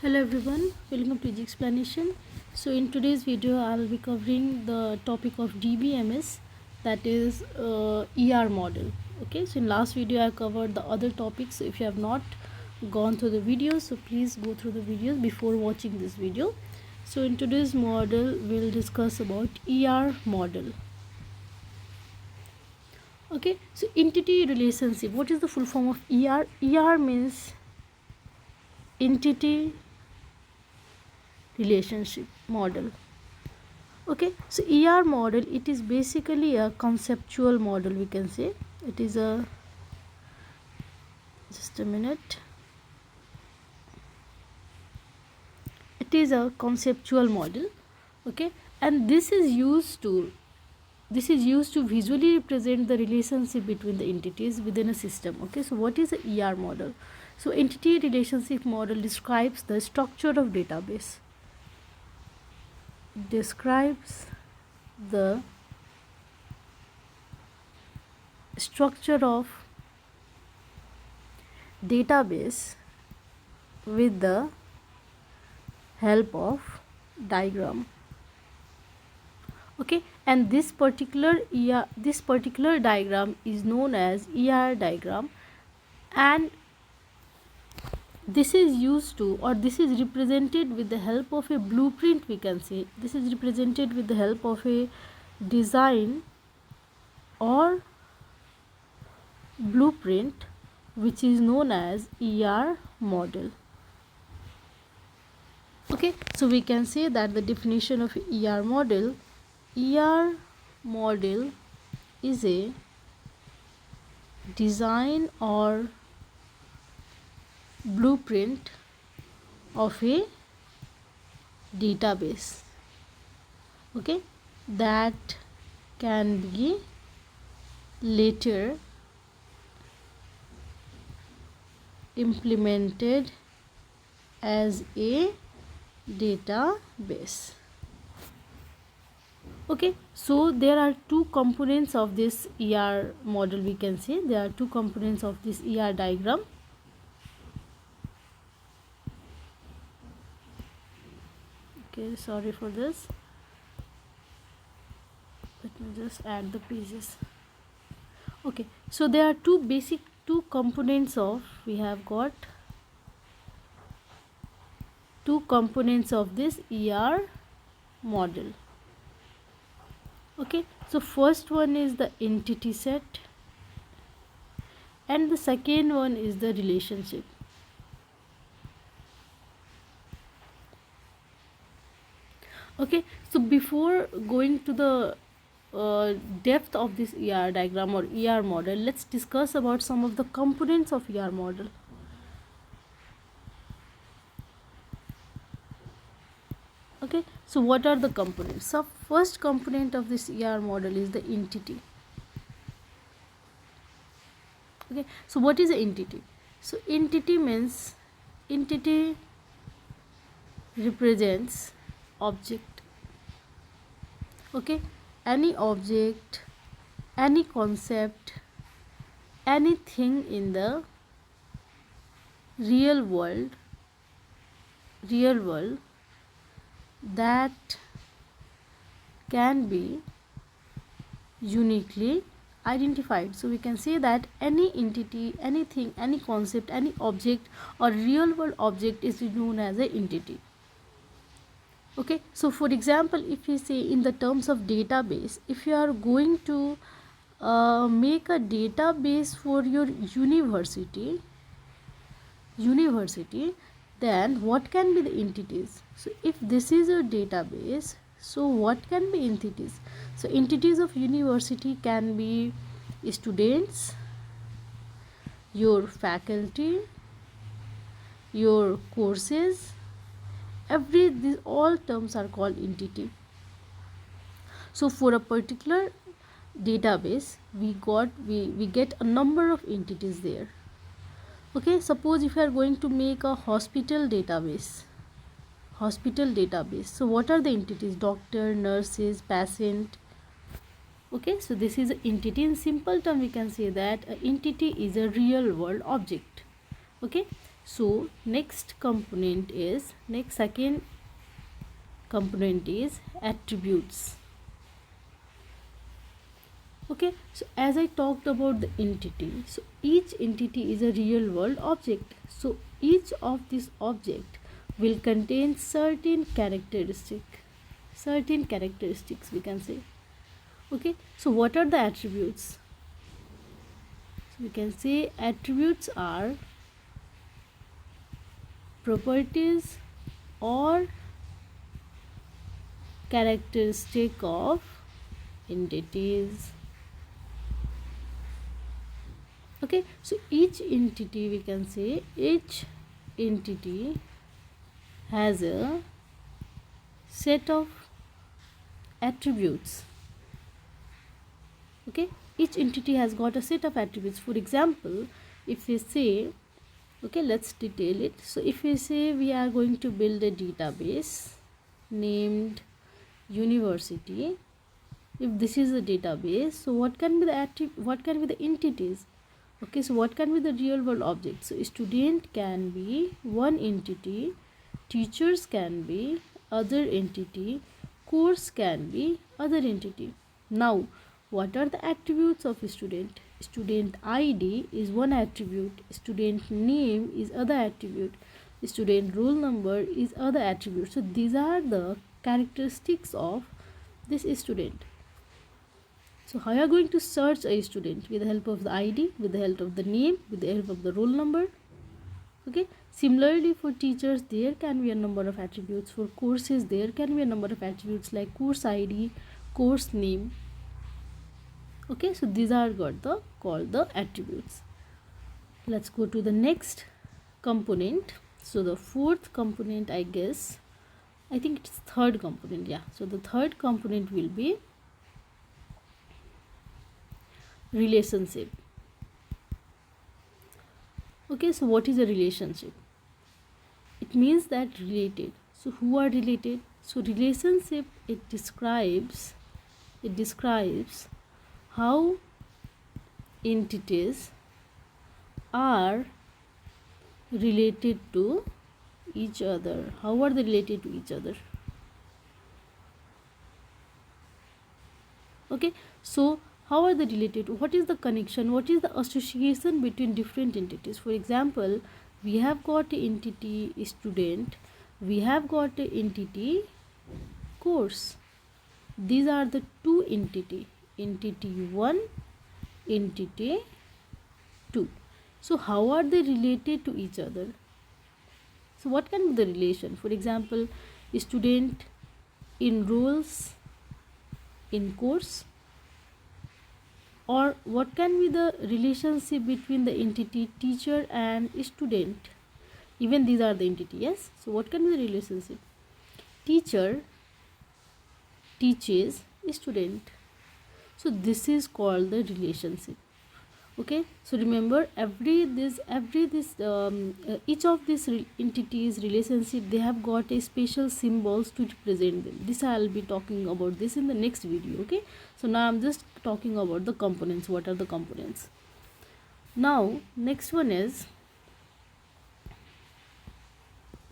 Hello everyone, welcome to the explanation. So in today's video I'll be covering the topic of DBMS, that is ER model. Okay, so in last video I covered the other topics. So if you have not gone through the videos, so please go through the videos before watching this video. So in today's model we'll discuss about ER model. Okay, so entity relationship. What is the full form of ER? ER means entity relationship model. Okay, so ER model, it is basically a conceptual model, we can say. It is a, just a minute, it is a conceptual model. Okay, and this is used to visually represent the relationship between the entities within a system. Okay, so what is a ER model? So entity relationship model describes the structure of database, describes the structure of database with the help of diagram. Okay, and this particular diagram is known as ER diagram, and this is used to, or this is represented with the help of a blueprint, we can say. This is represented with the help of a design or blueprint, which is known as ER model. Okay, so we can say that the definition of ER model is a design or blueprint of a database, okay, that can be later implemented as a database. Okay, so there are two components of this ER model, we can say. There are two components of this ER diagram. Okay, sorry for this. Let me just add the pages. Okay, so there are two components of, we have got two components of this ER model. Okay, so first one is the entity set and the second one is the relationship. Okay, so before going to the depth of this ER diagram or ER model, let's discuss about some of the components of ER model. Okay, so what are the components? So first component of this ER model is the entity. Okay, so what is the entity? So entity means, entity represents object. Okay, any object, any concept, anything in the real world that can be uniquely identified. So we can say that any entity, anything, any concept, any object or real world object is known as an entity. Okay, so for example, if we say in the terms of database, if you are going to make a database for your university, then what can be the entities? So if this is a database, so what can be entities? So entities of university can be students, your faculty, your courses, these all terms are called entity. So for a particular database, we get a number of entities there. Okay, suppose if you are going to make a hospital database, so what are the entities? Doctor, nurses, patient. Okay, so this is an entity. In simple term we can say that an entity is a real world object. Okay, So second component is attributes. Okay, so as I talked about the entity, so each entity is a real world object. So each of this object will contain certain characteristics we can say. Okay, so what are the attributes? So we can say attributes are properties or characteristic of entities. Okay, so each entity, we can say each entity has a set of attributes. Okay, each entity has got a set of attributes. For example, if we say, okay, let's detail it. So if we say we are going to build a database named university, if this is a database, so what can be the entities? Okay, so what can be the real world objects? So student can be one entity, teachers can be other entity, course can be other entity. Now what are the attributes of a student? Student ID is one attribute, student name is other attribute, student roll number is other attribute. So these are the characteristics of this student. So how you are going to search a student? With the help of the ID, with the help of the name, with the help of the roll number. Okay, similarly for teachers there can be a number of attributes. For courses there can be a number of attributes like course ID, course name. Okay, so these are called the attributes. Let's go to the next component. So the fourth component, I think it's third component. Yeah, so the third component will be relationship. Okay, so what is a relationship? It means that related. So who are related? So relationship, it describes how entities are related to each other. How are they related to each other? Okay, so how are they related? What is the connection? What is the association between different entities? For example, we have got an entity student, we have got an entity course. These are the two entity 1, entity 2. So how are they related to each other? So what can be the relation? For example, student enrolls in course, or what can be the relationship between the entity teacher and student? Even these are the entity, yes. So what can be the relationship? Teacher teaches student. So this is called the relationship. Okay, so remember each of these entities relationship, they have got a special symbols to represent them. This I'll be talking about this in the next video. Okay, so now I'm just talking about the components. What are the components? Now next one is,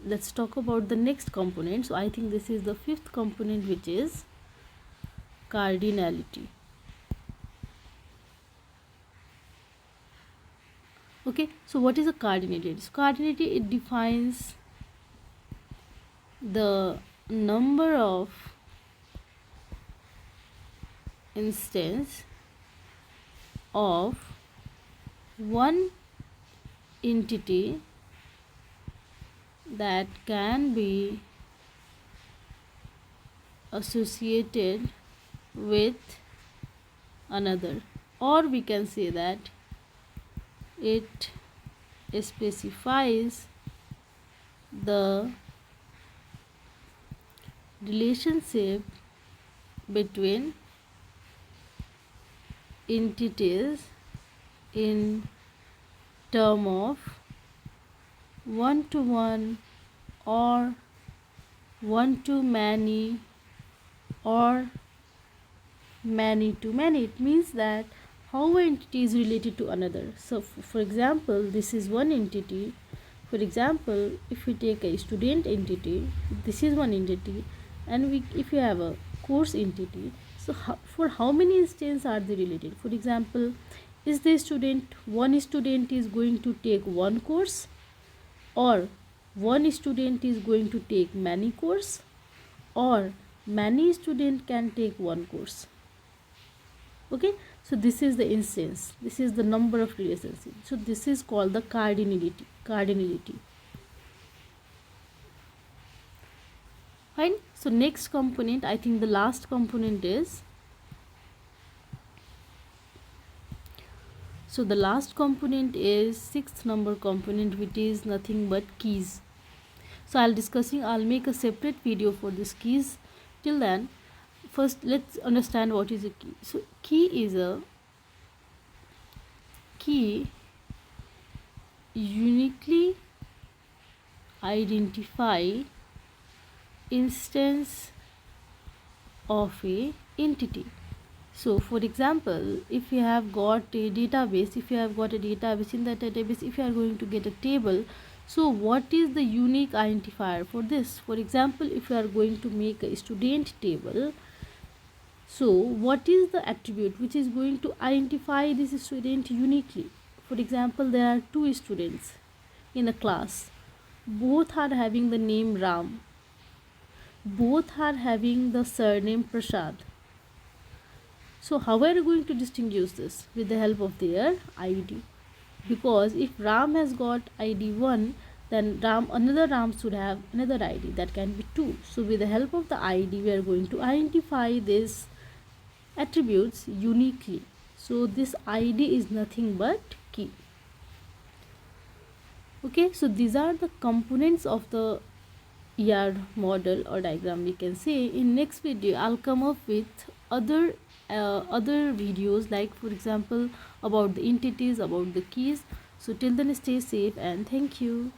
let's talk about the next component. So I think this is the fifth component, which is cardinality. Okay, so what is a cardinality? So cardinality, it defines the number of instance of one entity that can be associated with another, or we can say that it specifies the relationship between entities in term of one-to-one or one-to-many or many-to-many. It means that how an entity is related to another. So for example, this is one entity. For example, if we take a student entity, this is one entity, and if you have a course entity, so for how many instances are they related? For example, is the one student is going to take one course, or one student is going to take many course, or many students can take one course. Okay, so this is the instance, this is the number of relationships. So this is called the cardinality. Fine. So next component, I think the last component is, so the last component is sixth number component, which is nothing but keys. So I'll make a separate video for this keys. Till then, first let's understand what is a key. So key uniquely identify instance of a entity. So for example, if you have got a database, in that database, if you are going to get a table, so what is the unique identifier for this? For example, if you are going to make a student table, so what is the attribute which is going to identify this student uniquely? For example, there are two students in a class, both are having the name Ram, both are having the surname Prasad. So how are you going to distinguish this? With the help of their ID. Because if Ram has got ID 1, then another Ram should have another ID, that can be 2. So with the help of the ID, we are going to identify these attributes uniquely. So this ID is nothing but key. Okay, so these are the components of the ER model or diagram, we can say. In next video, I'll come up with other videos, like for example about the entities, about the keys. So till then, stay safe and thank you.